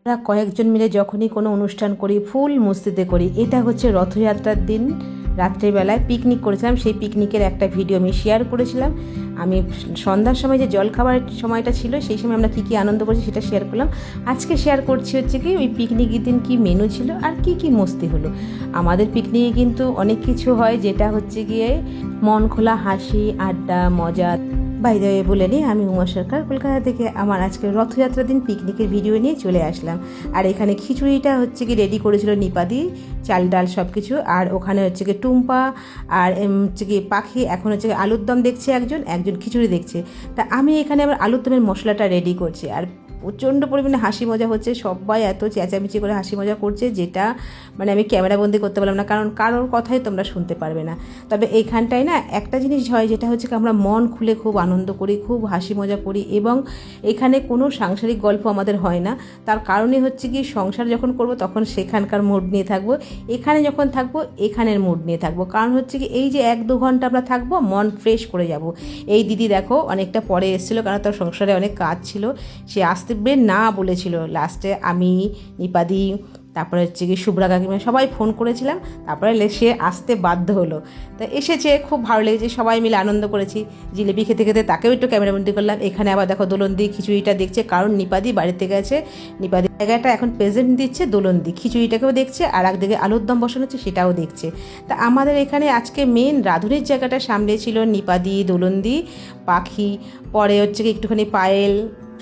আমরা কয়েকজন মিলে যখনই কোনো অনুষ্ঠান করি ফুল মস্তিতে করি। এটা হচ্ছে রথযাত্রার দিন রাত্রেবেলায় পিকনিক করেছিলাম, সেই পিকনিকের একটা ভিডিও আমি শেয়ার করেছিলাম। আমি সন্ধ্যার সময় যে জলখাবারের সময়টা ছিল সেই সময় আমরা কী আনন্দ করেছি সেটা শেয়ার করলাম। আজকে শেয়ার করছি হচ্ছে কি ওই পিকনিকের দিন কী মেনু ছিল আর কী মস্তি হলো। আমাদের পিকনিকে কিন্তু অনেক কিছু হয়, যেটা হচ্ছে গিয়ে মন খোলা হাসি আড্ডা মজা। বাই দ্য ওয়ে বলে নিই, আমি উমা সরকার কলকাতা থেকে আমার আজকে রথযাত্রার দিন পিকনিকের ভিডিও নিয়ে চলে আসলাম। আর এখানে খিচুড়িটা হচ্ছে কি রেডি করেছিল নিপাদি, চাল ডাল সব কিছু। আর ওখানে হচ্ছে কি টুম্পা আর হচ্ছে কি পাখি, এখন হচ্ছে কি আলুর দম দেখছে একজন খিচুড়ি দেখছে। তা আমি এখানে আবার আলুর দমের মশলাটা রেডি করছি। আর প্রচণ্ড পরিমাণে হাসি মজা হচ্ছে, সবাই এত চেঁচামেচি করে হাসি মজা করছে, যেটা মানে আমি ক্যামেরাবন্দি করতে পারলাম না, কারণ কারোর কথাই তোমরা শুনতে পারবে না। তবে এইখানটায় না একটা জিনিস হয়, যেটা হচ্ছে আমরা মন খুলে খুব আনন্দ করি, খুব হাসি মজা করি, এবং এখানে কোনো সাংসারিক গল্প আমাদের হয় না। তার কারণে হচ্ছে কি সংসার যখন করব তখন সেখানকার মুড নিয়ে থাকবো, এখানে যখন থাকবো এখানের মুড নিয়ে থাকবো। কারণ হচ্ছে কি এই যে 1-2 ঘন্টা আমরা থাকবো, মন ফ্রেশ করে যাব। এই দিদি দেখো অনেকটা পরে এসেছিলো, কারণ তার সংসারে অনেক কাজ ছিল, সে আসতে না বলেছিল। লাস্টে আমি, নিপাদি, তারপরে হচ্ছে কি শুভ্রা কাকিমা সবাই ফোন করেছিলাম, তারপরে সে আসতে বাধ্য হলো। তা এসেছে, খুব ভালো লেগেছে, সবাই মিলে আনন্দ করেছি। জিলিপি খেতে খেতে তাকেও একটু ক্যামেরাবন্দি করলাম। এখানে আবার দেখো দোলনদি খিচুড়িটা দেখছে, কারণ নিপাদি বাড়িতে গেছে, নিপাদি জায়গাটা এখন প্রেজেন্ট দিচ্ছে, দোলনদি খিচুড়িটাকেও দেখছে, আর একদিকে আলুর দম বসানো হচ্ছে সেটাও দেখছে। তা আমাদের এখানে আজকে মেন রাঁধুনির জায়গাটা সামনে ছিল নিপাদি, দোলনদি, পাখি, পরে হচ্ছে কি একটুখানি পায়েল,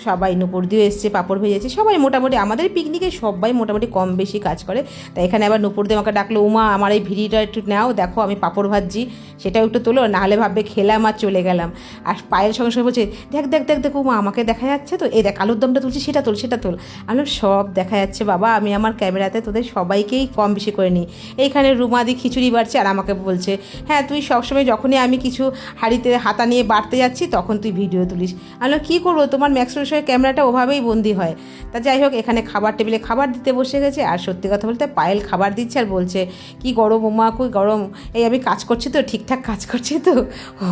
সবাই নুপুর দিয়ে এসছে, পাঁপড় ভেজেছে, সবাই মোটামুটি আমাদের পিকনিকে সবাই মোটামুটি কম বেশি কাজ করে। তাই এখানে আবার নুপুর দিয়ে আমাকে ডাকলো, উমা আমার এই ভিডিওটা একটু নাও, দেখো আমি পাঁপড় ভাজছি, সেটাও একটু তোলো, নাহলে ভাববে খেলাম আর চলে গেলাম। আর পায়ের সঙ্গে সঙ্গে বলছে, দেখ দেখ দেখ দেখ উমা আমাকে দেখা যাচ্ছে তো, এই দেখ আলুর দমটা তুলছি, সেটা তোল। আমি সব দেখা যাচ্ছে বাবা, আমি আমার ক্যামেরাতে তোদের সবাইকেই কম বেশি করে নিই। এইখানে রুমাদি খিচুড়ি বাড়ছে আর আমাকে বলছে, হ্যাঁ তুই সবসময় যখনই আমি কিছু হাঁড়িতে হাতা নিয়ে বাড়তে যাচ্ছি তখন তুই ভিডিও তুলিস। আমি কী করবো, তোমার ম্যাক্সের ক্যামেরাটা ওভাবেই বন্দি হয়। তা যাই হোক, এখানে খাবার টেবিলে খাবার দিতে বসে গেছে। আর সত্যি কথা বলতে পায়েল খাবার দিচ্ছে আর বলছে, কি গরম উমা, খুব গরম, এই আমি কাজ করছি তো, ঠিকঠাক কাজ করছি তো।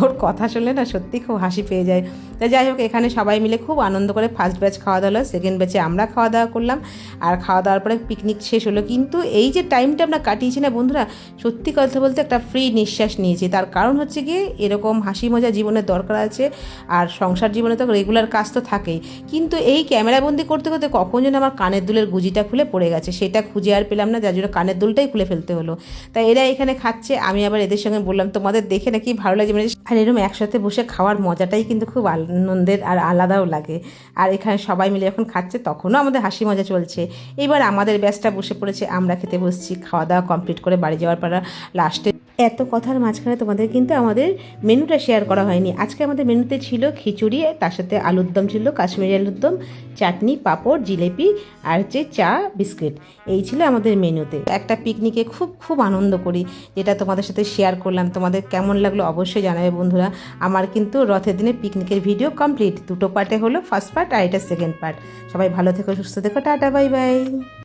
ওর কথা শুনলে না সত্যি খুব হাসি পেয়ে যায়। তা যাই হোক, এখানে সবাই মিলে খুব আনন্দ করে ফার্স্ট ব্যাচ খাওয়া দাওয়া হলো, সেকেন্ড ব্যাচে আমরা খাওয়া দাওয়া করলাম। আর খাওয়া দাওয়ার পরে পিকনিক শেষ হলো। কিন্তু এই যে টাইমটা আমরা কাটিয়েছি না বন্ধুরা, সত্যি কথা বলতে একটা ফ্রি নিঃশ্বাস নিয়েছি। তার কারণ হচ্ছে গিয়ে এরকম হাসি মজা জীবনের দরকার আছে, আর সংসার জীবনে তো রেগুলার কাজ তো থাকেই। কিন্তু এই ক্যামেরাবন্দি করতে করতে কখন যেন আমার কানের দুলের গুজিটা খুলে পড়ে গেছে, সেটা খুঁজে আর পেলাম না, যার জন্য কানের দুলটাই খুলে ফেলতে হলো। তাই এরা এখানে খাচ্ছে, আমি আবার এদের সঙ্গে বললাম তোমাদের দেখে নাকি ভালো লাগে, মানে আর এরকম একসাথে বসে খাওয়ার মজাটাই কিন্তু খুব আনন্দের আর আলাদাও লাগে। আর এখানে সবাই মিলে যখন খাচ্ছে তখনও আমাদের হাসি মজা চলছে। এবার আমাদের ব্যাচটা বসে পড়েছে, আমরা খেতে বসছি। খাওয়া দাওয়া কমপ্লিট করে বাড়ি যাওয়ার পর লাস্টে এত কথার মাঝখানে তোমাদের কিন্তু আমাদের মেনুটা শেয়ার করা হয়নি। আজকে আমাদের মেনুতে ছিল খিচুড়ি, তার সাথে আলুর দম ছিল, কাশ্মীরি আলুর দম, চাটনি, পাঁপড়, জিলেপি, আর হচ্ছে চা, বিস্কিট। এই ছিল আমাদের মেনুতে। একটা পিকনিকে খুব খুব আনন্দ করি, যেটা তোমাদের সাথে শেয়ার করলাম। তোমাদের কেমন লাগলো অবশ্যই জানাবে বন্ধুরা। আমার কিন্তু রথের দিনে পিকনিকের ভিডিও কমপ্লিট, 2টো পার্টে হলো, ফার্স্ট পার্ট আর এটা সেকেন্ড পার্ট। সবাই ভালো থেকো, সুস্থ থেকো, টাটা বাই বাই।